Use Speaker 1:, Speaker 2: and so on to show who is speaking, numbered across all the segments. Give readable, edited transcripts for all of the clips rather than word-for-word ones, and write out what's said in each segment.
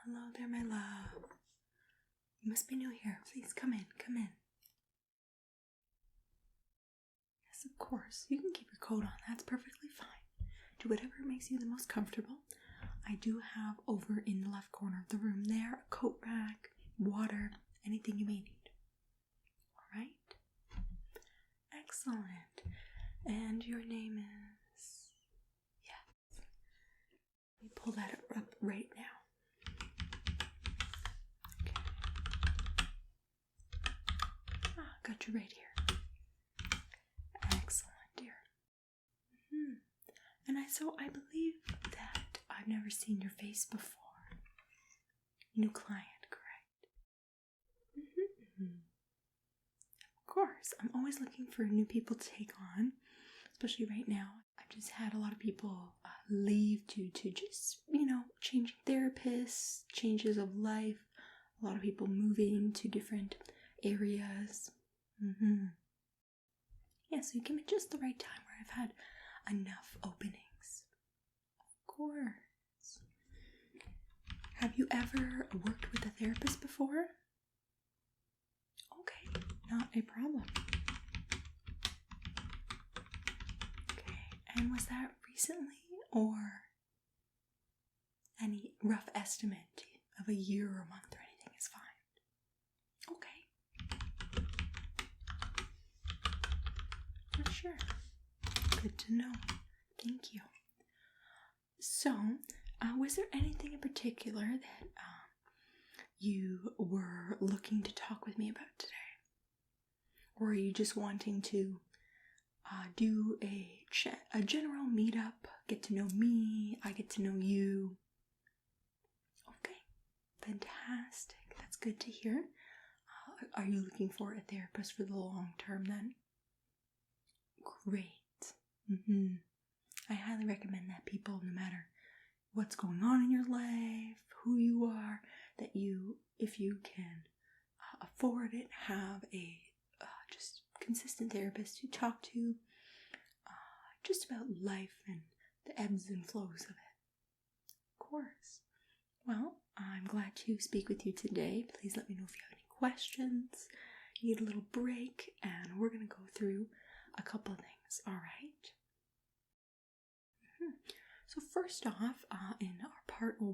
Speaker 1: Hello there, my love. You must be new here. Please come in, come in. Yes, of course. You can keep your coat on. That's perfectly fine. Do whatever makes you the most comfortable. I do have over in the left corner of the room there a coat rack, water, anything you may need. All right? Excellent. And your name is... Yes. Let me pull that up right now. Got you right here. Excellent, dear. And I believe that I've never seen your face before. New client, correct? Of course, I'm always looking for new people to take on, especially right now. I've just had a lot of people leave due to just, changing therapists, changes of life, a lot of people moving to different areas. Yeah, so you came at just the right time where I've had enough openings. Of course. Have you ever worked with a therapist before? Okay, not a problem. Okay, and was that recently or any rough estimate of a year or a month or anything is fine? Okay. Sure. Good to know. Thank you. So, was there anything in particular that you were looking to talk with me about today? Or are you just wanting to do a general meetup, get to know me, I get to know you? Okay, fantastic. That's good to hear. Are you looking for a therapist for the long term then? Great. I highly recommend that people, no matter what's going on in your life, who you are, that you, if you can afford it, have a just consistent therapist to talk to just about life and the ebbs and flows of it. Of course. Well, I'm glad to speak with you today. Please let me know if you have any questions, you need a little break, and we're going to go through a couple of things, all right? So first off, in our part 1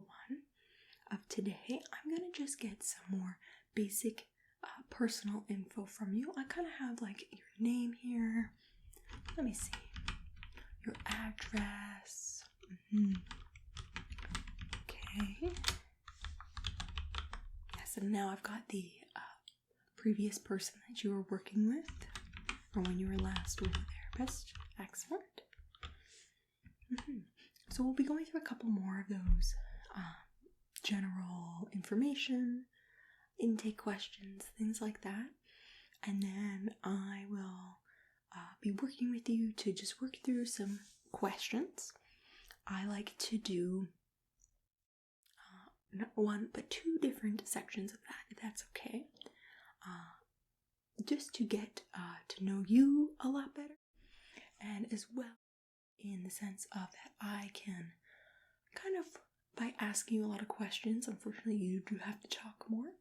Speaker 1: of today, I'm going to just get some more basic personal info from you. I kind of have like your name here. Let me see. Your address. Okay. Yes, and now I've got the previous person that you were working with, or when you were last with a therapist. Excellent. So we'll be going through a couple more of those general information, intake questions, things like that. And then I will be working with you to just work through some questions. I like to do not one, but 2 different sections of that, if that's okay. Just to get to know you a lot better, and as well in the sense of that I can kind of, by asking you a lot of questions, unfortunately you do have to talk more,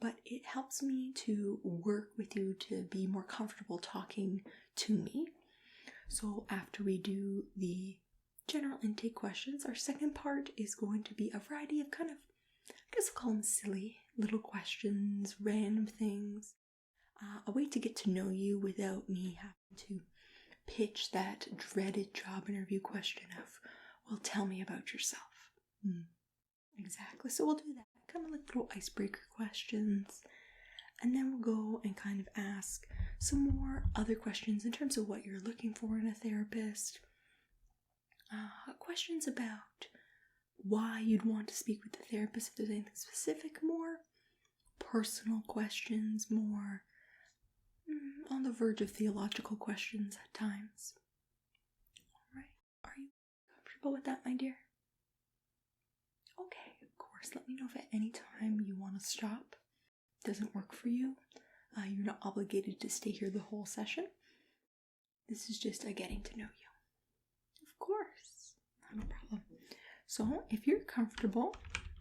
Speaker 1: but it helps me to work with you to be more comfortable talking to me. So after we do the general intake questions, our second part is going to be a variety of kind of, I guess I'll call them silly little questions, random things, a way to get to know you without me having to pitch that dreaded job interview question of, well, tell me about yourself. Exactly. So we'll do that, kind of like little icebreaker questions, and then we'll go and kind of ask some more other questions in terms of what you're looking for in a therapist, questions about why you'd want to speak with the therapist, if there's anything specific, more personal questions, more on the verge of theological questions at times. Alright, are you comfortable with that, my dear? Okay, of course, let me know if at any time you want to stop. It doesn't work for you. You're not obligated to stay here the whole session. This is just a getting to know you. Of course, not a problem. So, if you're comfortable,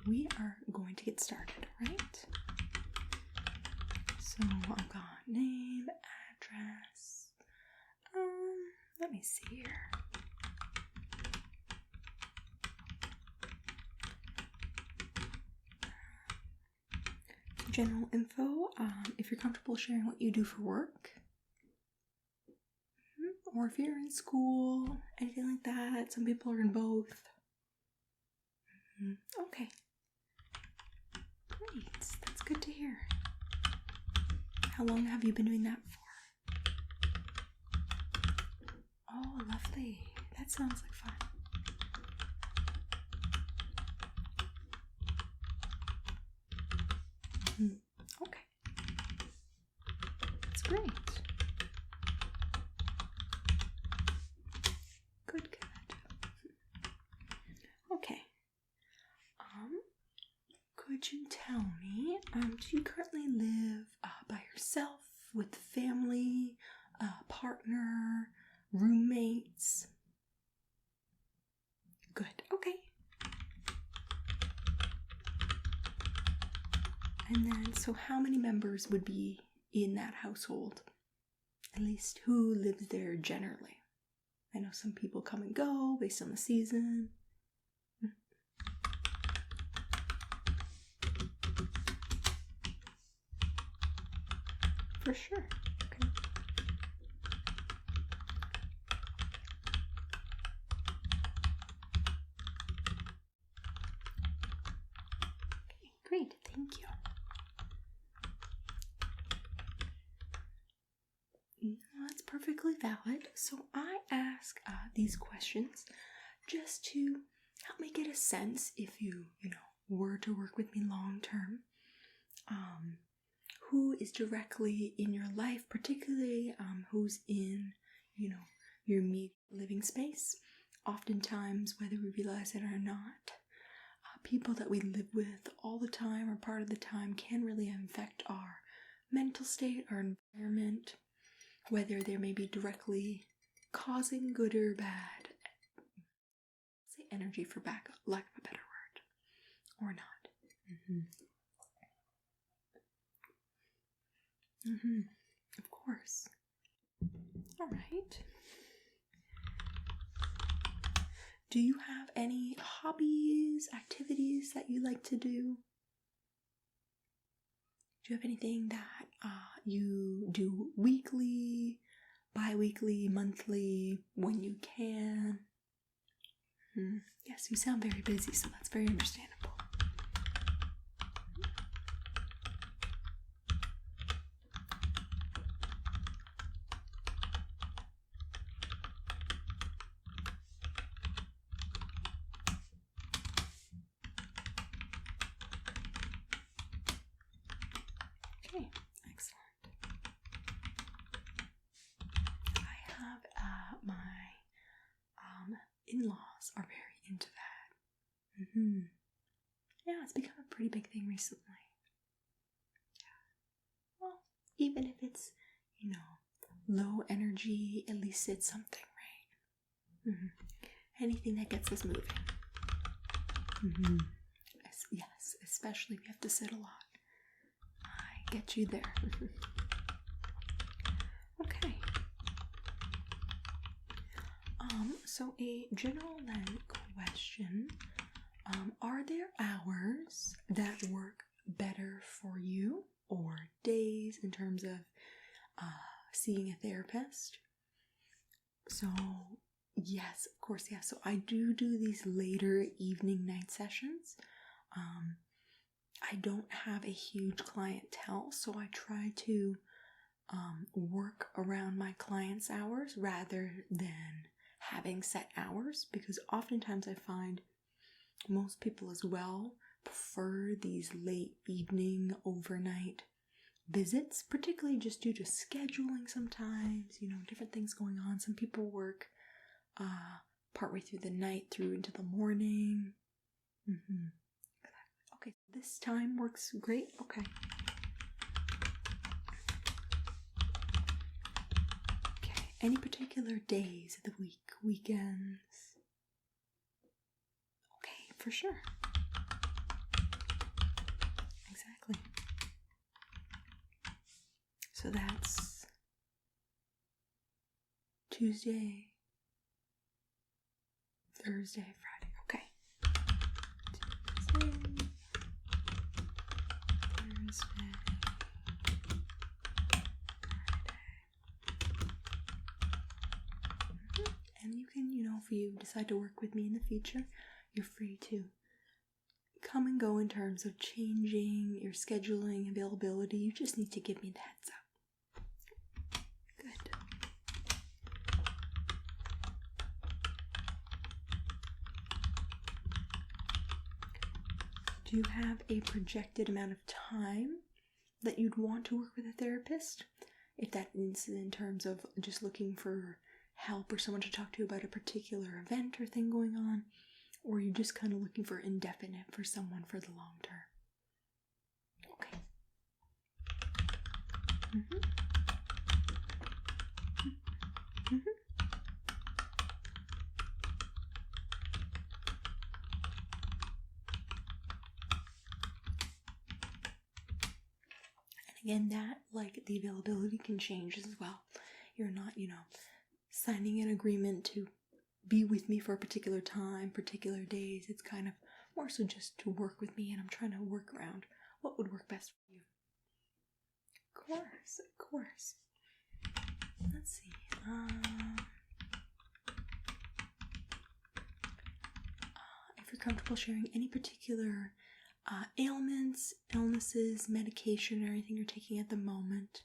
Speaker 1: we are going to get started, right? So I've got name, address. Let me see here. General info, if you're comfortable sharing what you do for work, or if you're in school, anything like that. Some people are in both. Okay. Great. That's good to hear. How long have you been doing that for? Oh, lovely. That sounds like fun. Okay. That's great. Good. Okay. Could you tell me, do you currently live by yourself, with family, partner, roommates? Good. Okay. And then, so how many members would be in that household? At least who lives there generally? I know some people come and go based on the season. For sure. Okay. Okay, great. Thank you. That's perfectly valid. So I ask these questions just to help me get a sense if you were to work with me long term. Who is directly in your life, particularly who's in, your immediate living space. Oftentimes, whether we realize it or not, people that we live with all the time or part of the time can really affect our mental state, our environment, whether they may be directly causing good or bad, say energy for lack of a better word, or not. Of course. All right. Do you have any hobbies, activities that you like to do? Do you have anything that you do weekly, bi-weekly, monthly, when you can? Yes, you sound very busy, so that's very understandable. Okay, excellent. I have my in-laws are very into that. Yeah, it's become a pretty big thing recently. Yeah. Well, even if it's, low energy, at least it's something, right? Anything that gets us moving. Yes, especially if you have to sit a lot. I get you there. Okay. So a general then question, are there hours that work better for you, or days in terms of seeing a therapist? So yes, of course, yeah. So I do these later evening night sessions. I don't have a huge clientele, so I try to work around my clients' hours rather than having set hours, because oftentimes I find most people as well prefer these late evening, overnight visits, particularly just due to scheduling sometimes, different things going on. Some people work partway through the night through into the morning. Okay, this time works great. Okay. Any particular days of the week, weekends? Okay, for sure. So that's Tuesday, Thursday, Friday. Okay. Tuesday, Thursday, Friday. And you can, if you decide to work with me in the future, you're free to come and go in terms of changing your scheduling availability. You just need to give me the heads up. Good. Do you have a projected amount of time that you'd want to work with a therapist? If that is in terms of just looking for help or someone to talk to about a particular event or thing going on, or you're just kind of looking for indefinite for someone for the long term. Okay. And again, that, like, the availability can change as well. You're not, signing an agreement to be with me for a particular time, particular days. It's kind of more so just to work with me, and I'm trying to work around what would work best for you. Of course. Let's see. If you're comfortable sharing any particular ailments, illnesses, medication, or anything you're taking at the moment,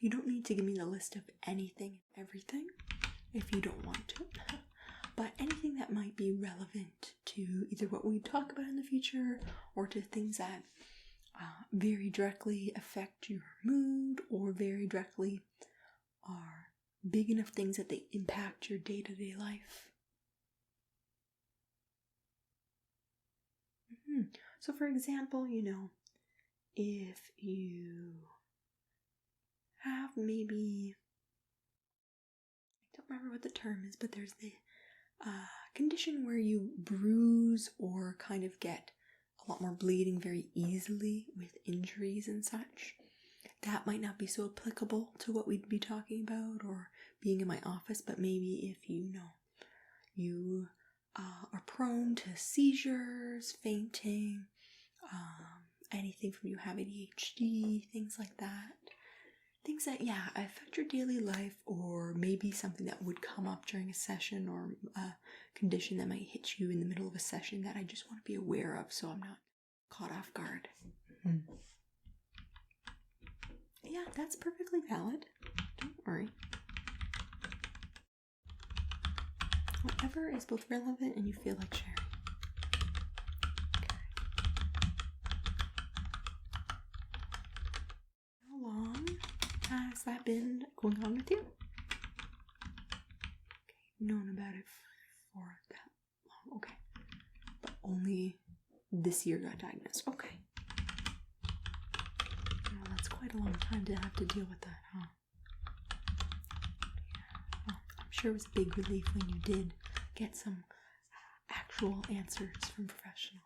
Speaker 1: you don't need to give me the list of anything and everything if you don't want to. But anything that might be relevant to either what we talk about in the future or to things that very directly affect your mood or very directly are big enough things that they impact your day-to-day life. So for example, if you have maybe, I don't remember what the term is, but there's the condition where you bruise or kind of get a lot more bleeding very easily with injuries and such. That might not be so applicable to what we'd be talking about or being in my office, but maybe if you are prone to seizures, fainting, anything from you have ADHD, things like that. Things that, affect your daily life, or maybe something that would come up during a session or a condition that might hit you in the middle of a session that I just want to be aware of so I'm not caught off guard. Yeah, that's perfectly valid. Don't worry. Whatever is both relevant and you feel like sharing. How long has that been going on with you? Okay, known about it for that long. Okay. But only this year got diagnosed. Okay. Well, that's quite a long time to have to deal with that, huh? Yeah. Well, I'm sure it was a big relief when you did get some actual answers from professionals.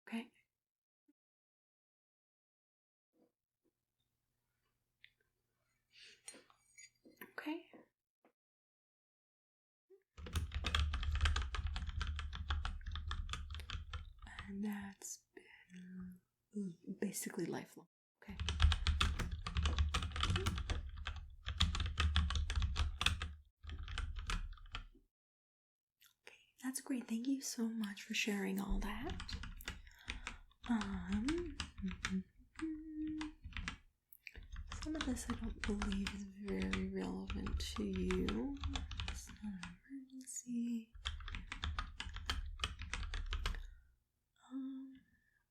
Speaker 1: Okay. Okay. And that's been basically lifelong. Okay. Okay, that's great. Thank you so much for sharing all that. Some of this I don't believe is very relevant to you. It's not an emergency.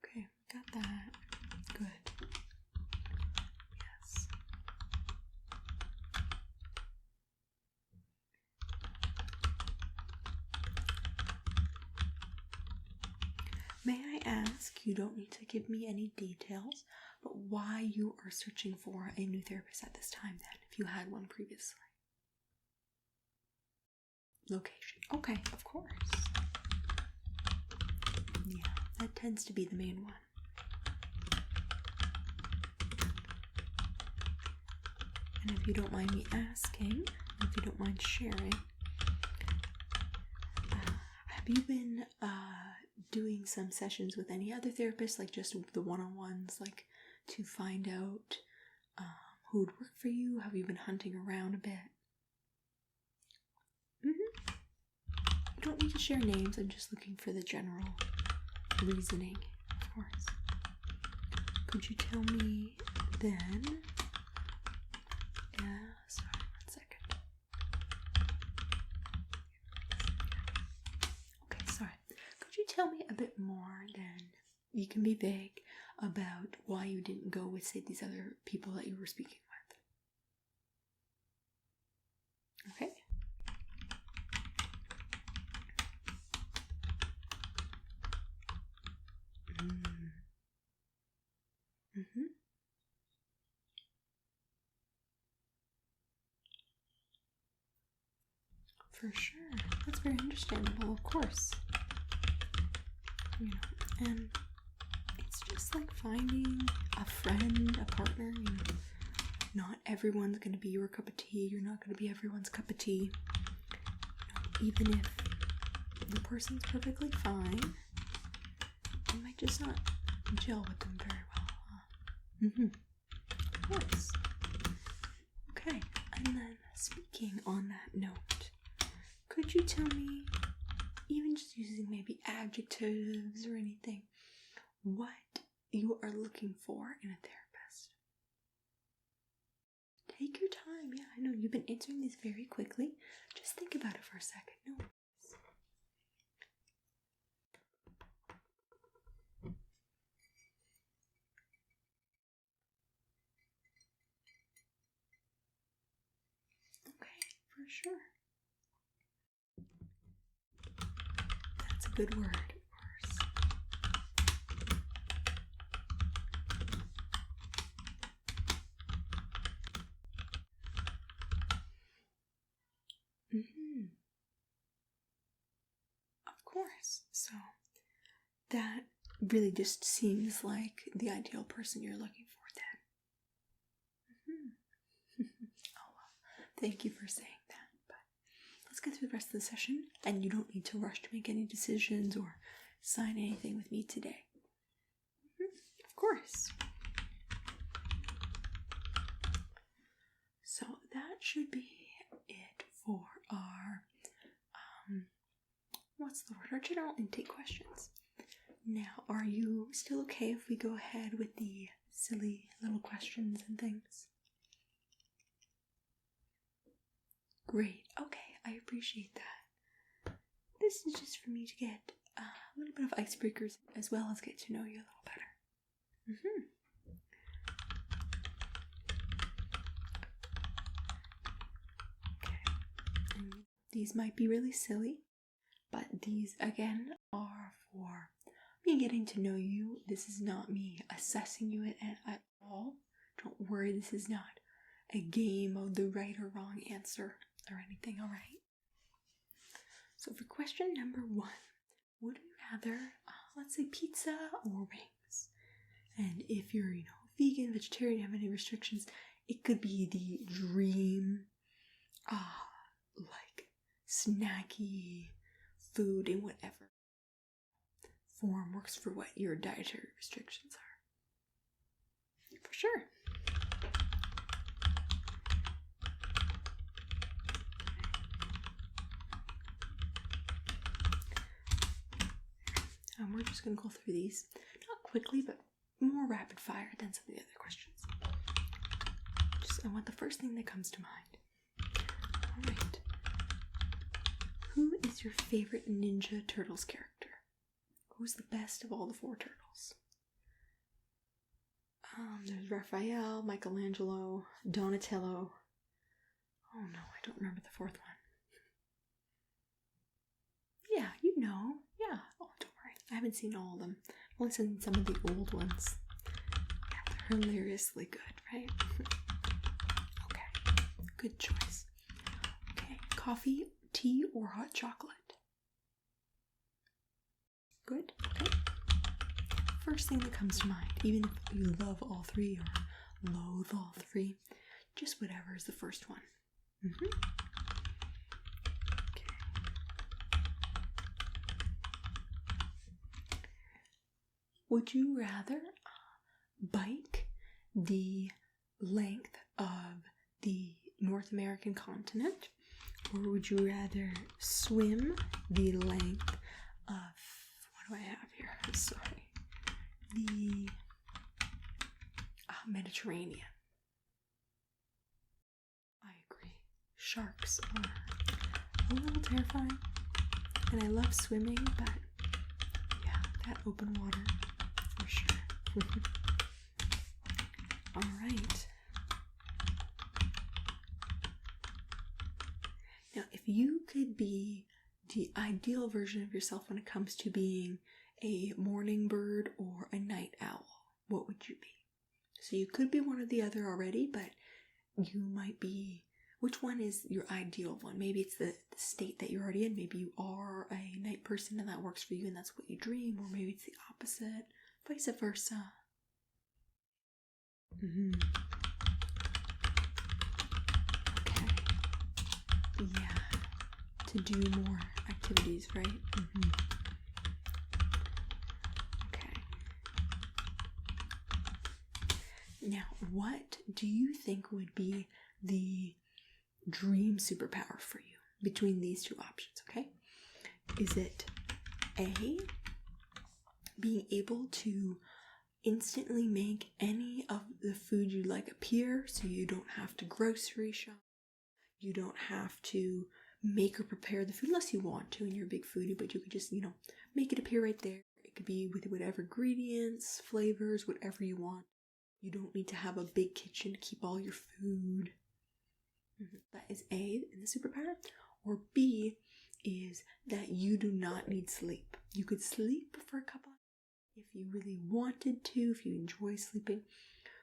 Speaker 1: Okay, got that. Good. Yes. May I ask, you don't need to give me any details, but why you are searching for a new therapist at this time then, if you had one previously? Location. Okay, of course. Yeah, that tends to be the main one. And if you don't mind me asking, if you don't mind sharing, have you been doing some sessions with any other therapists, like just the one-on-ones, like to find out who would work for you? Have you been hunting around a bit? You don't need to share names, I'm just looking for the general reasoning, of course. Could you tell me then? Yeah, sorry, 1 second. Okay, sorry. Could you tell me a bit more then? You can be vague about why you didn't go with, say, these other people that you were speaking with. Okay? For sure. That's very understandable, of course. You know, and it's just like finding a friend, a partner, you know. Not everyone's going to be your cup of tea. You're not going to be everyone's cup of tea. You know, even if the person's perfectly fine, you might just not gel with them very well. Of course. Okay, and then speaking on that note, could you tell me, even just using maybe adjectives or anything, what you are looking for in a therapist? Take your time. Yeah, I know you've been answering these very quickly. Just think about it for a second. No worries. Okay, for sure. That's a good word, of course. Of course. So that really just seems like the ideal person you're looking for then. Oh, well, thank you for saying that. But let's get through the rest of the session, and you don't need to rush to make any decisions or sign anything with me today. Of course. So that should be it for our, what's the word? Our general intake questions. Now, are you still okay if we go ahead with the silly little questions and things? Great. Okay, I appreciate that. This is just for me to get a little bit of icebreakers as well as get to know you a little better. Okay. And these might be really silly, but these, again, are for me getting to know you. This is not me assessing you at all. Don't worry, this is not a game of the right or wrong answer or anything, alright? So for question number 1, would you rather, let's say, pizza or wings? And if you're, vegan, vegetarian, have any restrictions, it could be the dream, like, snacky food in whatever form works for what your dietary restrictions are. For sure. And we're just going to go through these, not quickly, but more rapid fire than some of the other questions. I want the first thing that comes to mind. Alright. Who is your favorite Ninja Turtles character? Who's the best of all the 4 turtles? There's Raphael, Michelangelo, Donatello. Oh no, I don't remember the 4th one. Yeah, you know. Yeah. Oh, don't worry. I haven't seen all of them. I've only seen some of the old ones. Yeah, they're hilariously good, right? Okay. Good choice. Okay. Coffee, tea, or hot chocolate? Good. Okay. first thing that comes to mind, even if you love all three or loathe all three, just whatever is the first one. Okay. Would you rather bike the length of the North American continent, or would you rather swim the length of, what do I have here? Sorry. The Mediterranean. I agree. Sharks are a little terrifying, and I love swimming, but yeah, that open water, for sure. All right. Now, if you could be the ideal version of yourself when it comes to being a morning bird or a night owl, what would you be? So you could be one or the other already, but you might be, which one is your ideal one? Maybe it's the state that you're already in. Maybe you are a night person and that works for you and that's what you dream, or maybe it's the opposite, vice versa. Okay. Yeah. To do more activities, right? Okay. Now, what do you think would be the dream superpower for you between these two options, okay? Is it A, being able to instantly make any of the food you like appear, so you don't have to grocery shop, you don't have to make or prepare the food unless you want to and you're a big foodie, but you could just, make it appear right there. It could be with whatever ingredients, flavors, whatever you want. You don't need to have a big kitchen to keep all your food. That is A, in the superpower. Or B is that you do not need sleep. You could sleep for a couple hours if you really wanted to, if you enjoy sleeping,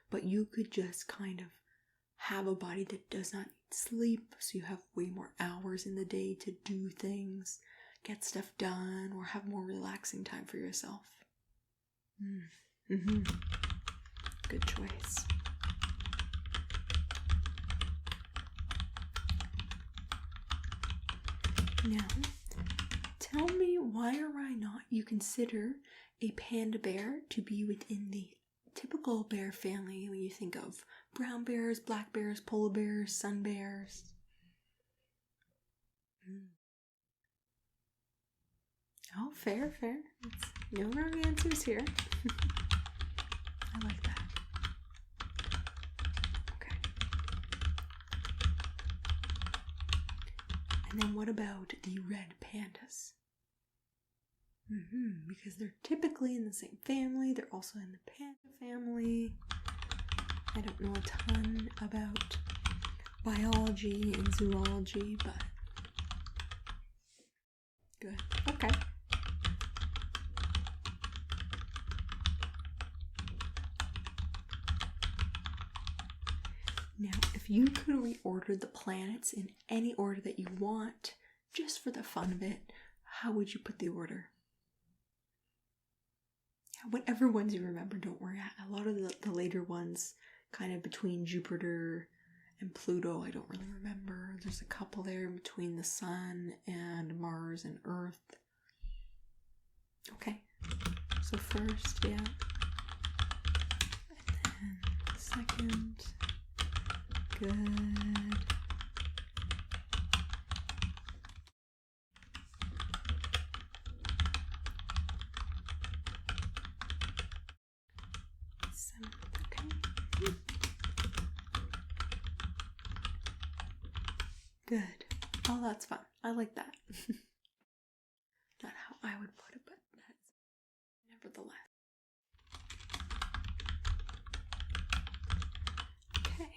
Speaker 1: but you could just kind of have a body that does not need sleep, so you have way more hours in the day to do things, get stuff done, or have more relaxing time for yourself. Good choice. Now, tell me why or why not you consider a panda bear to be within the typical bear family when you think of brown bears, black bears, polar bears, sun bears. Oh, fair. No wrong answers here. I like that. Okay. And then what about the red pandas? Because they're typically in the same family. They're also in the panda family. I don't know a ton about biology and zoology, but good. Okay. Now, if you could reorder the planets in any order that you want, just for the fun of it, how would you put the order? Whatever ones you remember, don't worry. A lot of the later ones, kind of between Jupiter and Pluto, I don't really remember. There's a couple there in between the Sun and Mars and Earth. Okay, so first, yeah. And then second. Good. Okay. Good. Oh, that's fun. I like that. Not how I would put it, but that's nevertheless. Okay.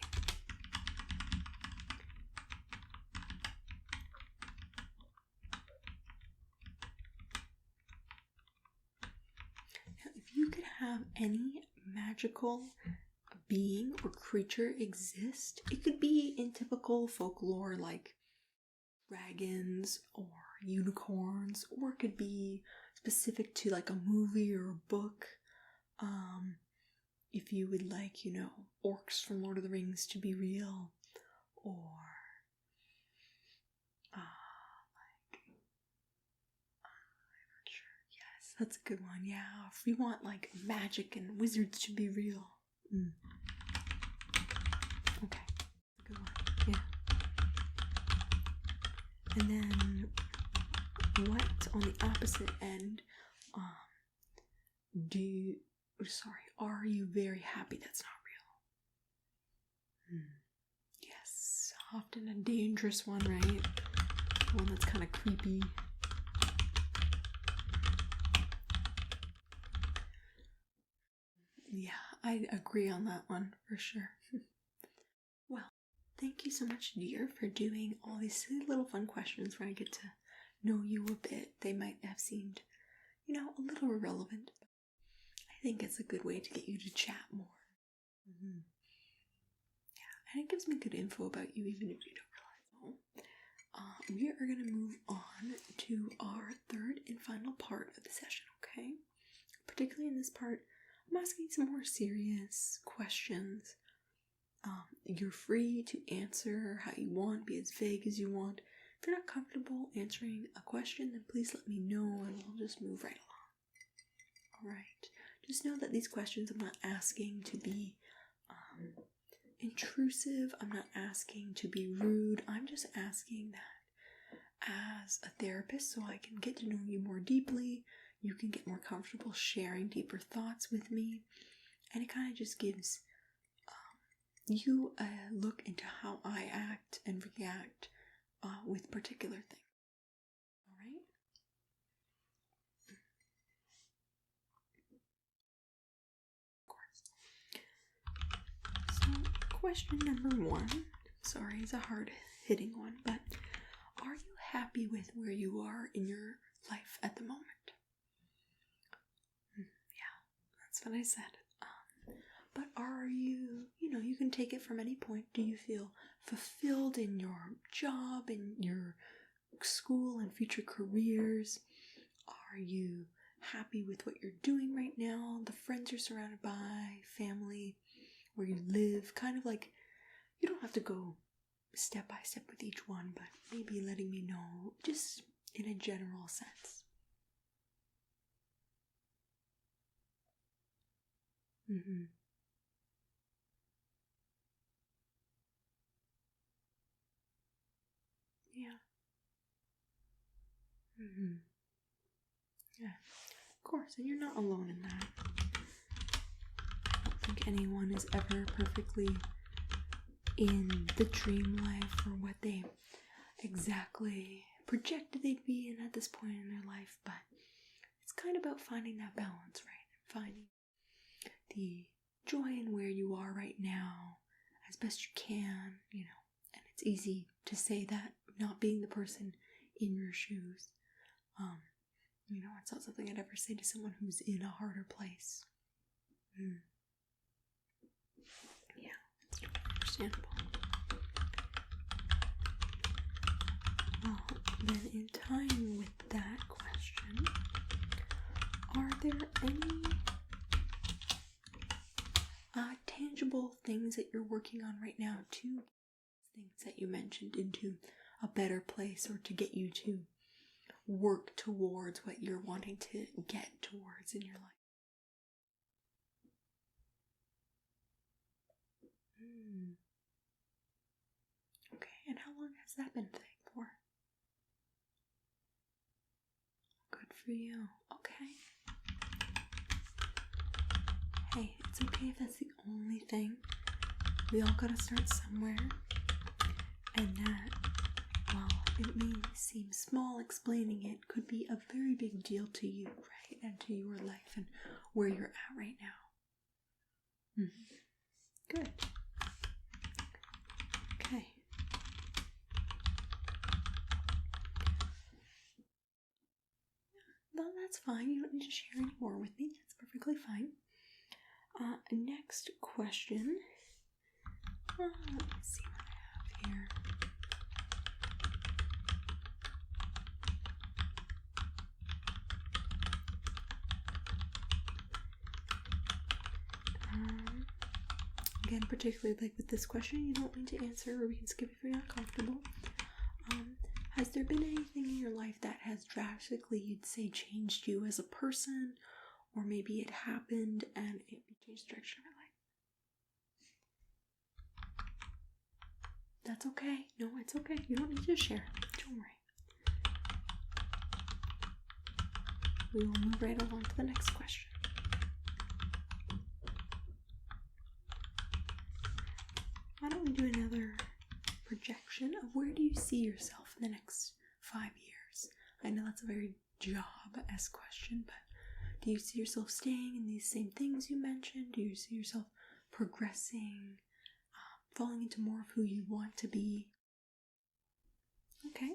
Speaker 1: Now, if you could have any magical being or creature exist, it could be in typical folklore like dragons or unicorns, or it could be specific to like a movie or a book. if you would like, orcs from Lord of the Rings to be real, or I'm not sure. Yes, that's a good one. Yeah, if we want like magic and wizards to be real. Okay, good one. Yeah. And then what on the opposite end? Are you very happy that's not real? Yes, often a dangerous one, right? One that's kind of creepy. Yeah, I agree on that one for sure. Well, thank you so much, dear, for doing all these silly little fun questions where I get to know you a bit. They might have seemed, a little irrelevant, but I think it's a good way to get you to chat more. Yeah, and it gives me good info about you, even if you don't realize. We are going to move on to our third and final part of the session, okay? Particularly in this part, I'm asking some more serious questions. You're free to answer how you want, be as vague as you want. If you're not comfortable answering a question, then please let me know and we'll just move right along. Alright, just know that these questions I'm not asking to be intrusive, I'm not asking to be rude, I'm just asking that as a therapist so I can get to know you more deeply, you can get more comfortable sharing deeper thoughts with me, and it kind of just gives you a look into how I act and react with particular things. Alright? Of course. So, question number 1, sorry, it's a hard-hitting one, but are you happy with where you are in your life at the moment? Yeah, that's what I said. But are you, you can take it from any point. Do you feel fulfilled in your job, in your school and future careers? Are you happy with what you're doing right now? The friends you're surrounded by, family, where you live? Kind of like, you don't have to go step by step with each one, but maybe letting me know just in a general sense. Yeah. Yeah, of course, and you're not alone in that. I don't think anyone is ever perfectly in the dream life or what they exactly projected they'd be in at this point in their life, but it's kind of about finding that balance, right? Finding the joy in where you are right now as best you can, and it's easy to say that, not being the person in your shoes. It's not something I'd ever say to someone who's in a harder place. Yeah, it's totally understandable. Well, then in tying with that question, are there any tangible things that you're working on right now to get things that you mentioned into a better place, or to get you to work towards what you're wanting to get towards in your life? Okay, and how long has that been a thing for? Good for you. Okay. Hey, it's okay if that's the only thing. We all gotta start somewhere. And that, while it may seem small, explaining it could be a very big deal to you, right? And to your life and where you're at right now. Good. Okay. No, that's fine. You don't need to share any more with me. That's perfectly fine. Next question. Let's see what I have here. again, particularly like with this question, you don't need to answer, or we can skip if you're not comfortable. Has there been anything in your life that has drastically, you'd say, changed you as a person, or maybe it happened and it changed the direction of your life? That's okay. No, it's okay. You don't need to share. Don't worry. We will move right along to the next question. Why don't we do another projection of where do you see yourself in the next 5 years? I know that's a very job-esque question, but do you see yourself staying in these same things you mentioned? Do you see yourself progressing, falling into more of who you want to be? Okay.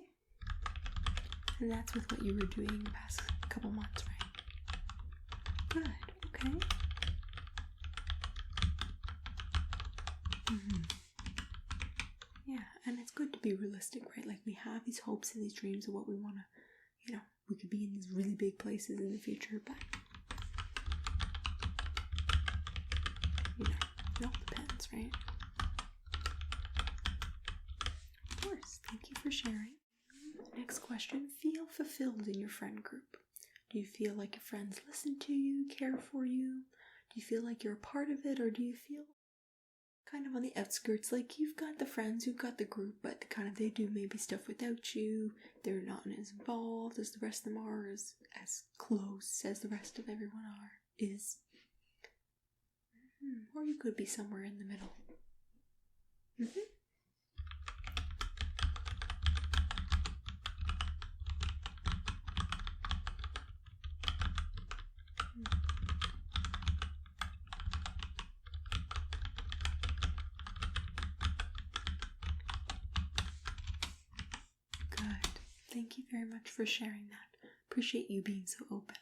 Speaker 1: And that's with what you were doing the past couple months, right? Good. Okay. Yeah, and it's good to be realistic, right? Like, we have these hopes and these dreams of what we want to, we could be in these really big places in the future, but, it all depends, right? Of course. Thank you for sharing. Next question. Feel fulfilled in your friend group. Do you feel like your friends listen to you, care for you? Do you feel like you're a part of it, or do you feel kind of on the outskirts, like you've got the friends, you've got the group, but they do maybe stuff without you, they're not as involved as the rest of them are, as close as the rest of everyone is. Or you could be somewhere in the middle. Good. Thank you very much for sharing that. Appreciate you being so open.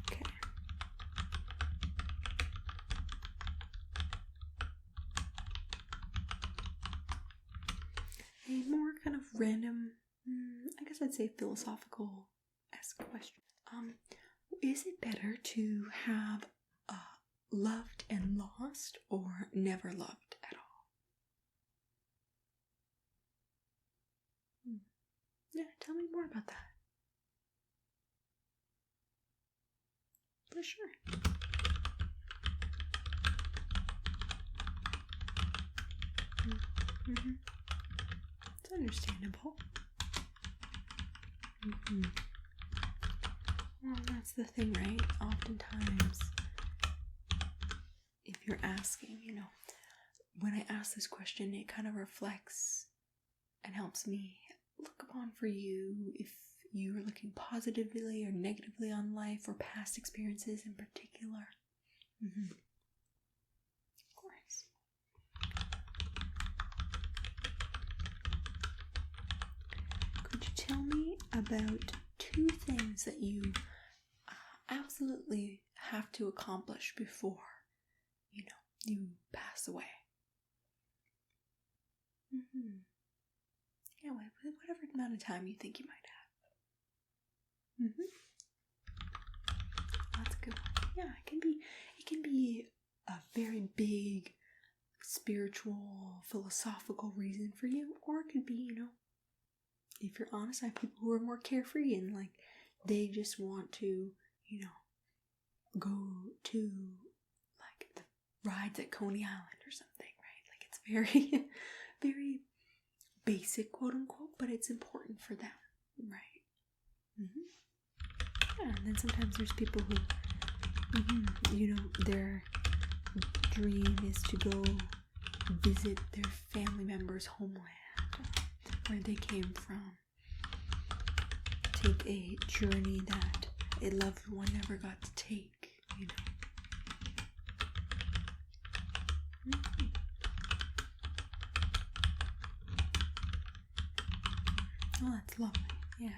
Speaker 1: Okay. A more kind of random, I guess I'd say philosophical-esque question. Is it better to have loved and lost, or never loved at all? Yeah, tell me more about that. For sure. It's understandable. Well, that's the thing, right? Oftentimes, if you're asking, when I ask this question, it kind of reflects and helps me look upon for you if you are looking positively or negatively on life or past experiences in particular. Of course. Could you tell me about 2 things that you absolutely have to accomplish before, you pass away? Yeah, whatever amount of time you think you might have. That's a good one. Yeah, it can be a very big spiritual, philosophical reason for you, or it could be, if you're honest, I have people who are more carefree and they just want to, go to the rides at Coney Island or something, right? It's very, very basic, quote unquote, but it's important for them, right? Yeah, and then sometimes there's people who, their dream is to go visit their family member's homeland, where they came from, take a journey that a loved one never got to take, Oh, that's lovely, yeah.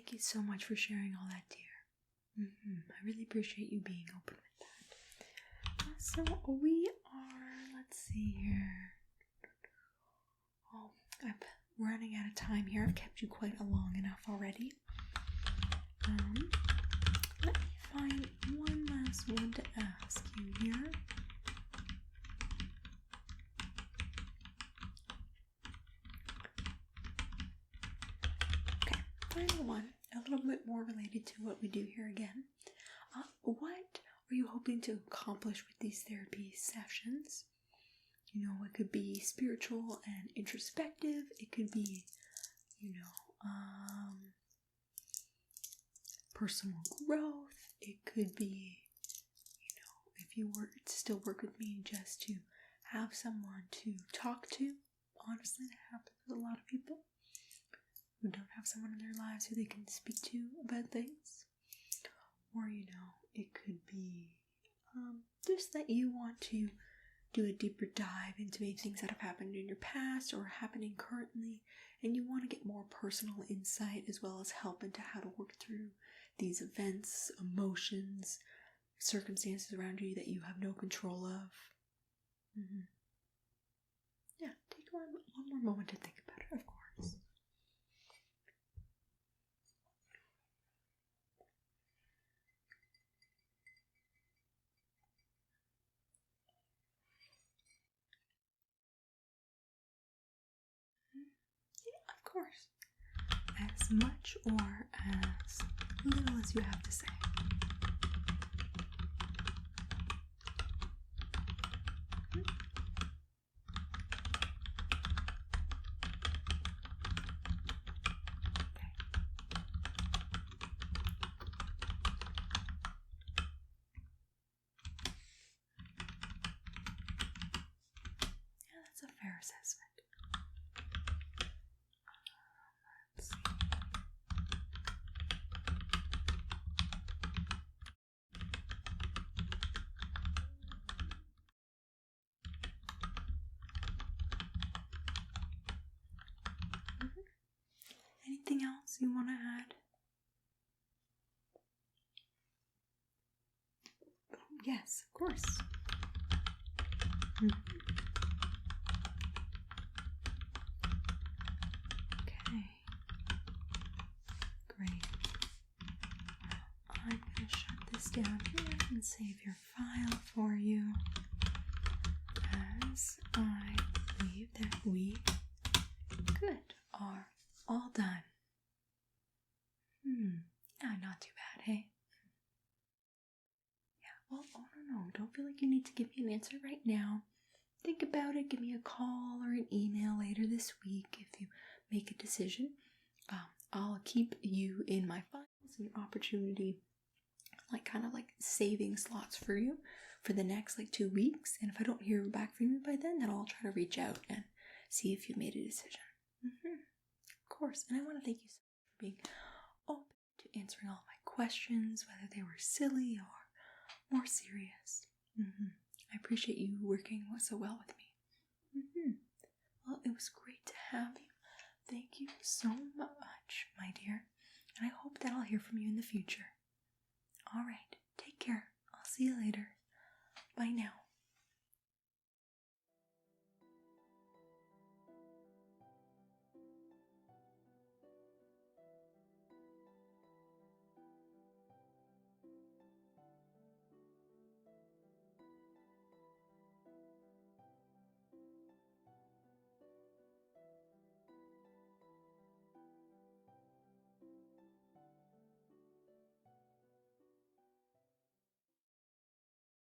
Speaker 1: thank you so much for sharing all that, dear. I really appreciate you being open with that. So we are, let's see here. Oh, I'm running out of time here. I've kept you quite long enough already. Let me find one last one to ask you here. Okay, final one, a little bit more related to what we do here again. What are you hoping to accomplish with these therapy sessions? You know, it could be spiritual and introspective. It could be, personal growth. It could be, if you were to still work with me, just to have someone to talk to. Honestly, that happens with a lot of people who don't have someone in their lives who they can speak to about things. Or, it could be just that you want to do a deeper dive into maybe things that have happened in your past or happening currently, and you want to get more personal insight as well as help into how to work through these events, emotions, circumstances around you that you have no control of. Yeah, take one more moment to think about it, of course. Of course. As much or as little as you have to say. Yeah, that's a fair assessment. Let's see. Anything else you want to add? Oh, yes, of course. Okay. Great. I'm going to shut this down here and save your file for you, as I believe that we are all done. Not too bad, hey? Yeah, well, oh no, don't feel like you need to give me an answer right now. Think about it, give me a call or an email later this week if you make a decision. I'll keep you in my files, an opportunity, kind of saving slots for you for the next 2 weeks. And if I don't hear back from you by then I'll try to reach out and see if you made a decision. Of course. And I want to thank you so much for being open to answering all my questions, whether they were silly or more serious. I appreciate you working so well with me. Well, it was great to have you. Thank you so much, my dear. And I hope that I'll hear from you in the future. All right, take care. I'll see you later. Bye now.